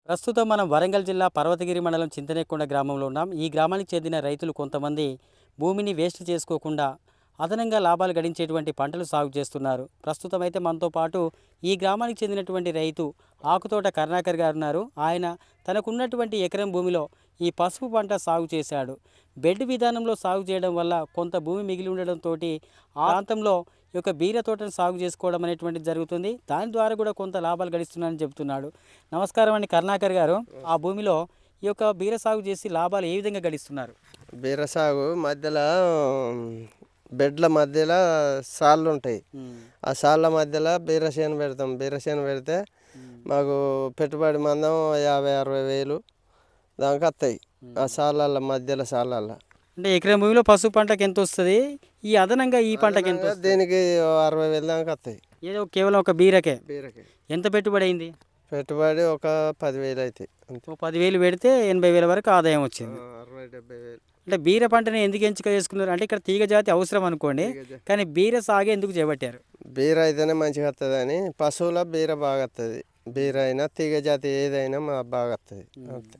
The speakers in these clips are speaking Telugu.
ప్రస్తుతం మనం వరంగల్ జిల్లా పర్వతగిరి మండలం చింతనేకొండ గ్రామంలో ఉన్నాం. ఈ గ్రామానికి చెందిన రైతులు కొంతమంది భూమిని వేస్ట్ చేసుకోకుండా అదనంగా లాభాలు గడించేటువంటి పంటలు సాగు చేస్తున్నారు. ప్రస్తుతం అయితే మనతో పాటు ఈ గ్రామానికి చెందినటువంటి రైతు ఆకుతోట కరుణాకర్ గారు ఉన్నారు. ఆయన తనకున్నటువంటి ఎకరం భూమిలో ఈ పసుపు పంట సాగు చేశాడు. బెడ్ విధానంలో సాగు చేయడం వల్ల కొంత భూమి మిగిలి ఉండడంతో ఆ ప్రాంతంలో ఈ యొక్క బీర తోటను సాగు చేసుకోవడం అనేటువంటిది జరుగుతుంది. దాని ద్వారా కూడా కొంత లాభాలు గడిస్తున్నానని చెబుతున్నాడు. నమస్కారం అండి కరుణాకర్ గారు. ఆ భూమిలో ఈ యొక్క బీర సాగు చేసి లాభాలు ఏ విధంగా గడిస్తున్నారు? బీర సాగు మధ్యలో బెడ్ల మధ్యలో సాళ్ళు ఉంటాయి. ఆ సాళ్ళ మధ్యలో బీర చేను పెడతాం. బీర చేను పెడితే మాకు పెట్టుబడి మందం 50-60 వేలు దాకా వస్తాయి. ఆ సాళ్ళ మధ్యలో సాళ్ళల్లో అంటే ఎకరం భూమిలో పసుపు పంటకి ఎంత వస్తుంది? ఈ అదనంగా ఈ పంటకి ఎంత వస్తుంది? దీనికి 60 వేలు దాకా వస్తాయి. ఏదో కేవలం ఒక బీరకే బీరకి ఎంత పెట్టుబడి అయింది? పెట్టుబడి ఒక 10,000 అవుతాయి అంతే. 10,000 పెడితే 80,000 వరకు ఆదాయం వచ్చింది. 60-70 వేలు. అంటే బీర పంటని ఎందుకు ఎంపిక చేసుకున్నారు? అంటే ఇక్కడ తీగ జాతి అవసరం అనుకోండి, కానీ బీర సాగు ఎందుకు చేపట్టారు? బీర అయితేనే మంచిగా వస్తుంది అని. పశువుల బీర బాగా వస్తుంది. బీర అయినా తీగ జాతి ఏదైనా బాగా వస్తుంది అంతే.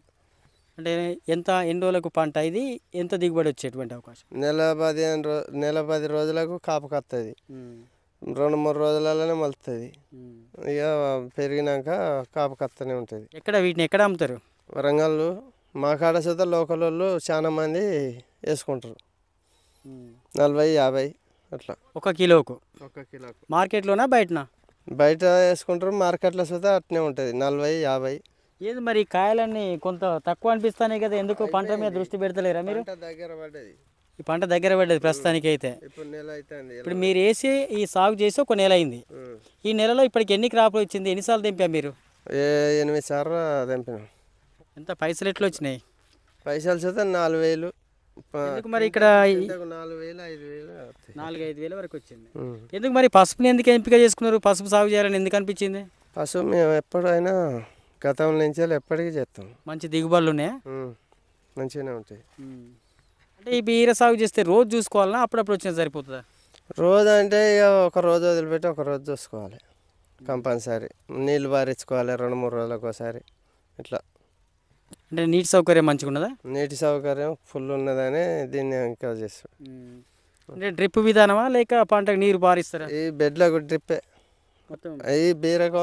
అంటే ఎన్ని రోజులకు పంట ఇది, ఎంత దిగుబడి వచ్చేటువంటి అవకాశం? నెల 10 రోజులకు కాపుకి వస్తుంది. 2-3 రోజులలోనే మలుతుంది. ఇక పెరిగినాక కాపుకి వస్తూనే ఉంటుంది. వీటిని ఎక్కడ అమ్ముతారు? వరంగల్ మా కాడ సుత లోకల్ వాళ్ళు చాలా మంది వేసుకుంటారు. 40-50 అట్లా ఒక కిలోకు. మార్కెట్లోనా బయటనా? బయట వేసుకుంటారు. మార్కెట్లో సుత అట్నే ఉంటుంది 40-50. ఏది మరి కాయలన్నీ కొంత తక్కువ అనిపిస్తానే కదా, ఎందుకు పంట మీద దృష్టి పెడతలేరా మీరు? దగ్గర పడ్డది. ఈ పంట దగ్గర పడ్డది ప్రస్తుతానికి అయితే. ఇప్పుడు నెల అవుతుంది. ఇప్పుడు మీరు వేసి ఈ సాగు చేసి ఒక నెల అయింది. ఈ నెలలో ఇప్పటికి ఎన్ని క్రాప్లు వచ్చింది? ఎన్నిసార్లు తెంపా మీరు? 8 సార్లు తెంపినాం. ఎంత పైసలు ఎట్లా వచ్చినాయి? పైసలు సుత 4,000. ఎందుకు మరి ఇక్కడ 4-5 వేల వరకు వచ్చింది. ఎందుకు మరి పసుపుని ఎందుకు ఎంపిక చేసుకున్నారు? పసుపు సాగు చేయాలని ఎందుకు అనిపించింది? పసుపు మేము ఎప్పుడైనా గతం నుంచి ఎప్పటికీ చేస్తాం. మంచి దిగుబడులు ఉన్నాయా? మంచిగానే ఉంటాయి. అంటే ఈ బీర సాగు చేస్తే రోజు చూసుకోవాలన్నా అప్పుడప్పుడు వచ్చినా సరిపోతుందా? రోజు అంటే ఇక ఒక రోజు వదిలిపెట్టి ఒక రోజు చూసుకోవాలి కంపల్సరీ. నీళ్ళు పారించుకోవాలి 2-3 రోజులకు ఒకసారి ఇట్లా. అంటే నీటి సౌకర్యం మంచిగా ఉన్నదా? నీటి సౌకర్యం ఫుల్ ఉన్నదని దీన్ని ఎంకరేజ్ చేస్తాం. అంటే డ్రిప్ విధానమా లేక పంటకు నీరు పారిస్తారా? ఈ బెడ్లకు డ్రిప్పే. మొత్తం ఈ బీరకు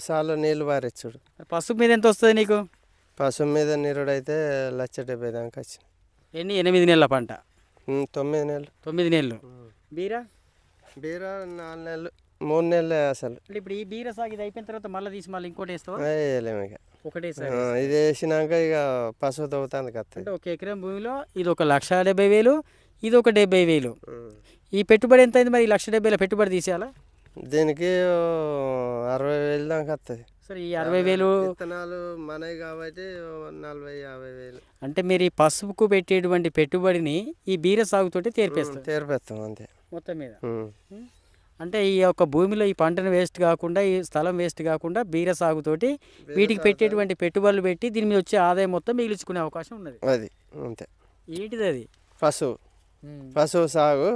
సార్లు నీళ్ళు పారించుడు. పసుపు మీద ఎంత వస్తుంది నీకు? పసుపు మీద నీరుడైతే 1,70,000 దాకా వచ్చింది. 8 నెలల పంట? 9 నెలలు. 9 నెలలు. బీర 4 నెలలు 3 నెలలే అసలు. అంటే ఇప్పుడు ఈ బీర సాగు ఇది అయిపోయిన తర్వాత మళ్ళీ తీసి మళ్ళీ ఇంకోటి వేస్తావా? వేయలేము ఇక. ఒకటేసారి ఇది వేసినాక ఇక పసుపు తవ్వుతానికి వస్తుంది. అంటే ఒక ఎకరం భూమిలో ఇది ఒక 1,70,000, ఇది ఒక 70,000. ఈ పెట్టుబడి ఎంత అయింది మరి? 1,70,000 పెట్టుబడి తీసేయాలా? దీనికి 60,000 దాకా వస్తుంది. సరే, ఈ 60,000 విత్తనాలు మనవి కాబట్టి 40-50 వేలు. అంటే మీరు ఈ పసుపుకు పెట్టేటువంటి పెట్టుబడిని ఈ బీర సాగుతోటి తీర్పేస్తాం అంతే మొత్తం మీద. అంటే ఈ యొక్క భూమిలో ఈ పంటను వేస్ట్ కాకుండా, ఈ స్థలం వేస్ట్ కాకుండా బీర సాగుతోటి వీటికి పెట్టేటువంటి పెట్టుబడులు పెట్టి దీని మీద వచ్చే ఆదాయం మొత్తం మిగిల్చుకునే అవకాశం ఉన్నది. అది అంతే. ఏంటిది అది? పశువు సాగు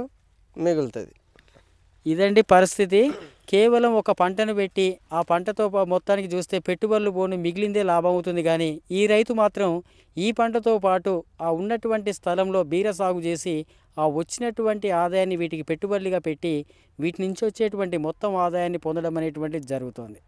మిగులుతుంది. ఇదండి పరిస్థితి. కేవలం ఒక పంటను పెట్టి ఆ పంటతో మొత్తానికి చూస్తే పెట్టుబడులు పోను మిగిలిందే లాభం అవుతుంది. కానీ ఈ రైతు మాత్రం ఈ పంటతో పాటు ఆ ఉన్నటువంటి స్థలంలో బీర సాగు చేసి ఆ వచ్చినటువంటి ఆదాయాన్ని వీటికి పెట్టుబడులుగా పెట్టి వీటి నుంచి వచ్చేటువంటి మొత్తం ఆదాయాన్ని పొందడం అనేటువంటిది జరుగుతోంది.